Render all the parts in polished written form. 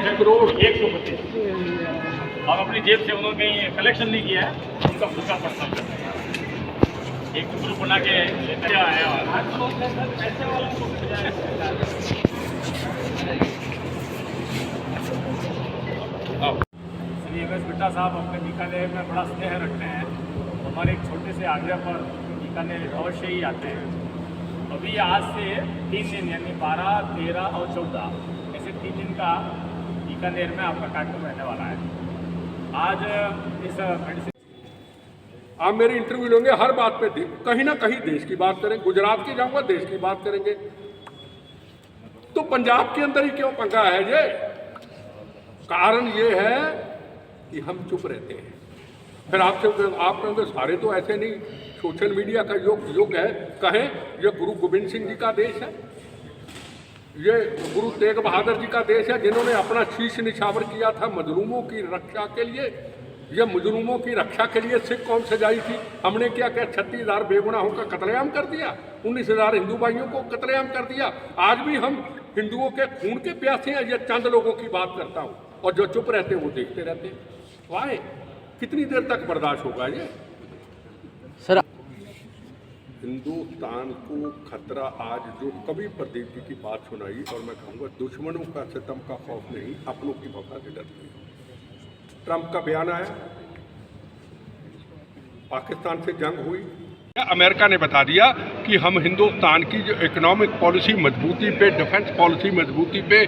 1 करोड़ 125 और अपनी जेब से उन्होंने कहीं कलेक्शन नहीं किया है, उनका भूखा पड़ता है। एक ग्रुप बना के लेते आया श्री एम एस बिट्टा साहब अपने बीकानेर में बड़ा स्नेह रखते हैं। हमारे एक छोटे से आग्रह पर बीकानेर अवश्य ही आते हैं। अभी आज से 3 दिन यानी 12, 13 और 14 ऐसे 3 दिन का बीकानेर में आपका कार्यक्रम रहने वाला है। आज इस मेडिसिन आप मेरी इंटरव्यू लेंगे, हर बात पे कहीं ना कहीं देश की बात करें। गुजरात की जाऊंगा, देश की बात करेंगे। तो पंजाब के अंदर ही क्यों पंगा है ये? कारण ये है कि हम चुप रहते हैं। फिर आप कहेंगे सारे तो ऐसे नहीं, सोशल मीडिया का युग है। कहें ये गुरु गोविंद सिंह जी का देश है, ये गुरु तेग बहादुर जी का देश है, जिन्होंने अपना शीश निछावर किया था मजलूमों की रक्षा के लिए। ये मजलूमों की रक्षा के लिए सिख कौम सजाई थी। हमने क्या 36,000 बेगुनाहों का कत्लेआम कर दिया, 19,000 हिंदू भाइयों को कत्लेआम कर दिया। आज भी हम हिंदुओं के खून के प्यासे हैं। ये चंद लोगों की बात करता हूँ, और जो चुप रहते हैं वो देखते रहते हैं। वाह, कितनी देर तक बर्दाश्त होगा ये? सर, हिंदुस्तान को खतरा आज जो कभी प्रदीप जी की बात सुनाई, और मैं कहूँगा दुश्मनों का सितम का खौफ नहीं, अपनों की वफा से डरते हैं। ट्रंप का बयान आया, पाकिस्तान से जंग हुई, अमेरिका ने बता दिया कि हम हिंदुस्तान की जो इकोनॉमिक पॉलिसी मजबूती पे, डिफेंस पॉलिसी मजबूती पे,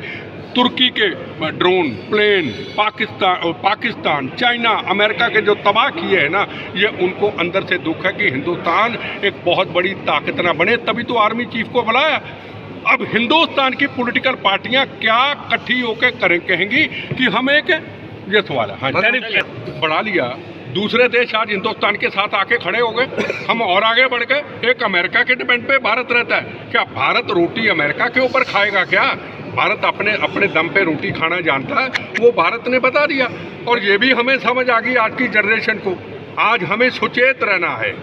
तुर्की के drone plane, Pakistan, China, America के जो तबाह किए हैं ना, ये उनको अंदर से दुख है कि हिंदुस्तान एक बहुत बड़ी ताकत ना बने। तभी तो आर्मी चीफ को बुलाया। अब हिंदुस्तान की पॉलिटिकल पार्टियां क्या इकट्ठी होकर कहेंगी कि हम एक, ये सवाल है। हाँ, बढ़ा लिया। दूसरे देश आज हिंदुस्तान के साथ आके खड़े हो गए, हम और आगे बढ़ गए। एक अमेरिका के डिपेंड पे भारत रहता है। क्या भारत रोटी अमेरिका के ऊपर खाएगा क्या? भारत अपने दम पे रोटी खाना जानता है, वो भारत ने बता दिया। और ये भी हमें समझ आ गई आज की जनरेशन को। आज हमें सचेत रहना है।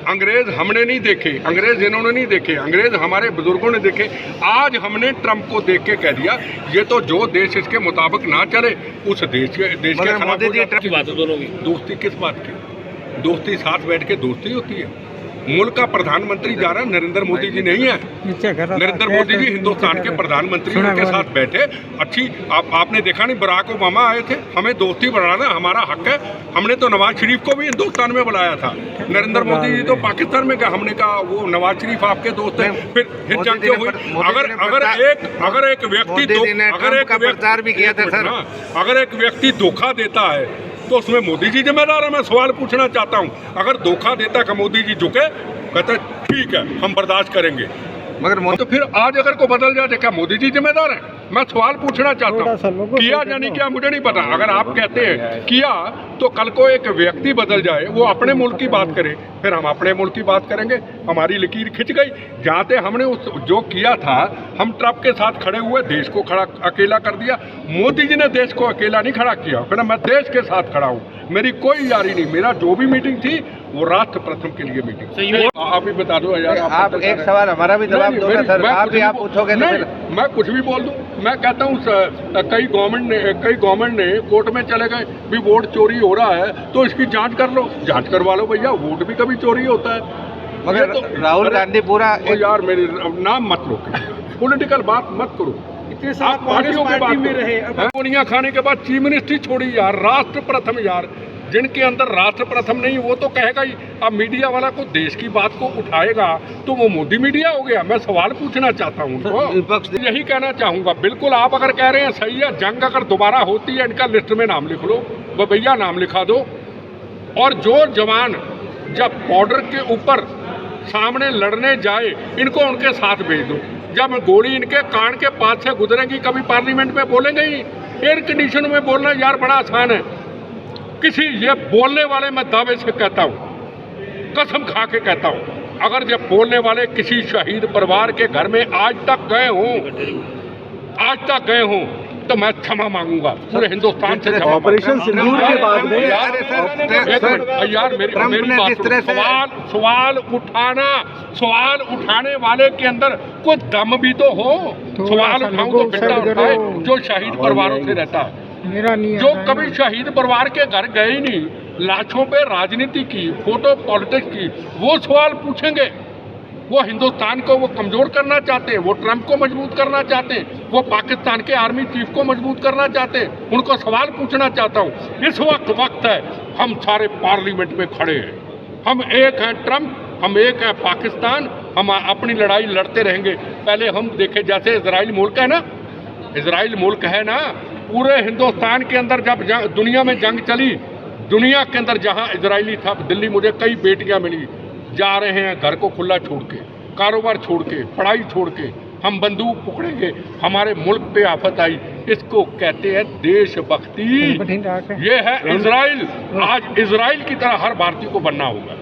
अंग्रेज हमने नहीं देखे, अंग्रेज इन्होंने नहीं देखे, अंग्रेज हमारे बुजुर्गों ने देखे। आज हमने ट्रंप को देख के कह दिया ये तो जो देश इसके मुताबिक ना चले उस देश के खिलाफ की बात है दोनों की। दोस्ती किस बात की? दोस्ती साथ बैठ के दोस्ती होती है। मुल्क का प्रधानमंत्री जा रहा है, नरेंद्र मोदी जी नहीं है। नरेंद्र मोदी जी हिंदुस्तान के प्रधानमंत्री, उनके साथ बैठे। अच्छी आपने देखा नहीं, बराक ओबामा आए थे। हमें दोस्ती बढ़ाना हमारा हक है। हमने तो नवाज शरीफ को भी हिंदुस्तान में बुलाया था। नरेंद्र मोदी जी तो पाकिस्तान में गए। हमने कहा वो नवाज शरीफ आपके दोस्त हैं। फिर जंग क्यों हुई? अगर एक व्यक्ति धोखा देता है तो उसमें मोदी जी जिम्मेदार है। मैं सवाल पूछना चाहता हूं, अगर धोखा देता कि मोदी जी झुके, कहते ठीक है हम बर्दाश्त करेंगे, मगर तो फिर आज अगर को बदल जाए क्या मोदी जी जिम्मेदार है? मैं सवाल पूछना चाहता हूँ, किया यानी क्या मुझे नहीं पता। अगर आप कहते हैं किया तो कल को एक व्यक्ति बदल जाए, वो अपने मुल्क की बात करे, फिर हम अपने मुल्क की बात करेंगे। हमारी लकीर खिंच गई। जहाँ से हमने उस जो किया था, हम ट्रंप के साथ खड़े हुए, देश को खड़ा अकेला कर दिया। मोदी जी ने देश को अकेला नहीं खड़ा किया, फिर मैं देश के साथ खड़ा हूँ। मेरी कोई यारी नहीं। मेरा जो भी मीटिंग थी वो राष्ट्र प्रथम के लिए मीटिंग। आप ही बता दो यार। आप एक सवाल हमारा भी जवाब दो ना सर। आप पूछोगे तो मैं कुछ भी बोल दूं। मैं कहता हूँ कई गवर्नमेंट ने कोर्ट में चले गए भी वोट चोरी हो रहा है तो इसकी जांच कर लो। जांच करवा लो भैया, वोट भी कभी चोरी होता है। मगर तो राहुल गांधी पूरा यार मेरे नाम मत लो, पॉलिटिकल बात मत करो। आप पार्टियों के बात में रहे, गोलियां खाने के बाद चीफ मिनिस्ट्री छोड़ी यार। राष्ट्र प्रथम यार, जिनके अंदर राष्ट्र प्रथम नहीं वो तो कहेगा ही। अब मीडिया वाला को देश की बात को उठाएगा तो वो मोदी मीडिया हो गया। मैं सवाल पूछना चाहता हूँ उनको, यही कहना चाहूँगा। बिल्कुल आप अगर कह रहे हैं सही है, जंग अगर दोबारा होती है इनका लिस्ट में नाम लिख लो, वो भैया नाम लिखा दो। और जो जवान जब बॉर्डर के ऊपर सामने लड़ने जाए, इनको उनके साथ भेज दो। जब गोली इनके कान के पास से गुजरेगी, कभी पार्लियामेंट में बोलेंगे ही। एयर कंडीशन में बोलना यार बड़ा आसान है। किसी ये बोलने वाले मैं दावे से कहता हूँ, कसम खा के कहता हूँ, अगर जब बोलने वाले किसी शहीद परिवार के घर में आज तक गए हों तो मैं क्षमा मांगूंगा पूरे हिंदुस्तान से। ऑपरेशन सिंदूर के बाद में यार मेरी बात सुनो। सवाल उठाने वाले के अंदर कुछ दम भी तो हो। सवाल उठाऊं तो बेटा उठाए जो शहीद परिवारों से रहता है, जो कभी शहीद परिवार के घर गए ही नहीं, लाशों पे राजनीति की, फोटो पॉलिटिक्स की, वो सवाल पूछेंगे। वो हिंदुस्तान को वो कमजोर करना चाहते हैं, वो ट्रंप को मजबूत करना चाहते हैं, वो पाकिस्तान के आर्मी चीफ को मजबूत करना चाहते हैं। उनको सवाल पूछना चाहता हूँ, इस वक्त है हम सारे पार्लियामेंट में खड़े हैं, हम एक हैं ट्रंप, हम एक है पाकिस्तान, हम अपनी लड़ाई लड़ते रहेंगे। पहले हम देखें जैसे इजराइल मुल्क है ना, इजराइल मुल्क है ना, पूरे हिंदुस्तान के अंदर जब दुनिया में जंग चली, दुनिया के अंदर जहाँ इजरायली था, दिल्ली मुझे कई बेटियां मिली, जा रहे हैं घर को खुला छोड़ के, कारोबार छोड़ के, पढ़ाई छोड़ के, हम बंदूक पकड़ेंगे, हमारे मुल्क पे आफत आई। इसको कहते हैं देशभक्ति। ये है इजराइल। आज इजराइल की तरह हर भारतीय को बनना होगा।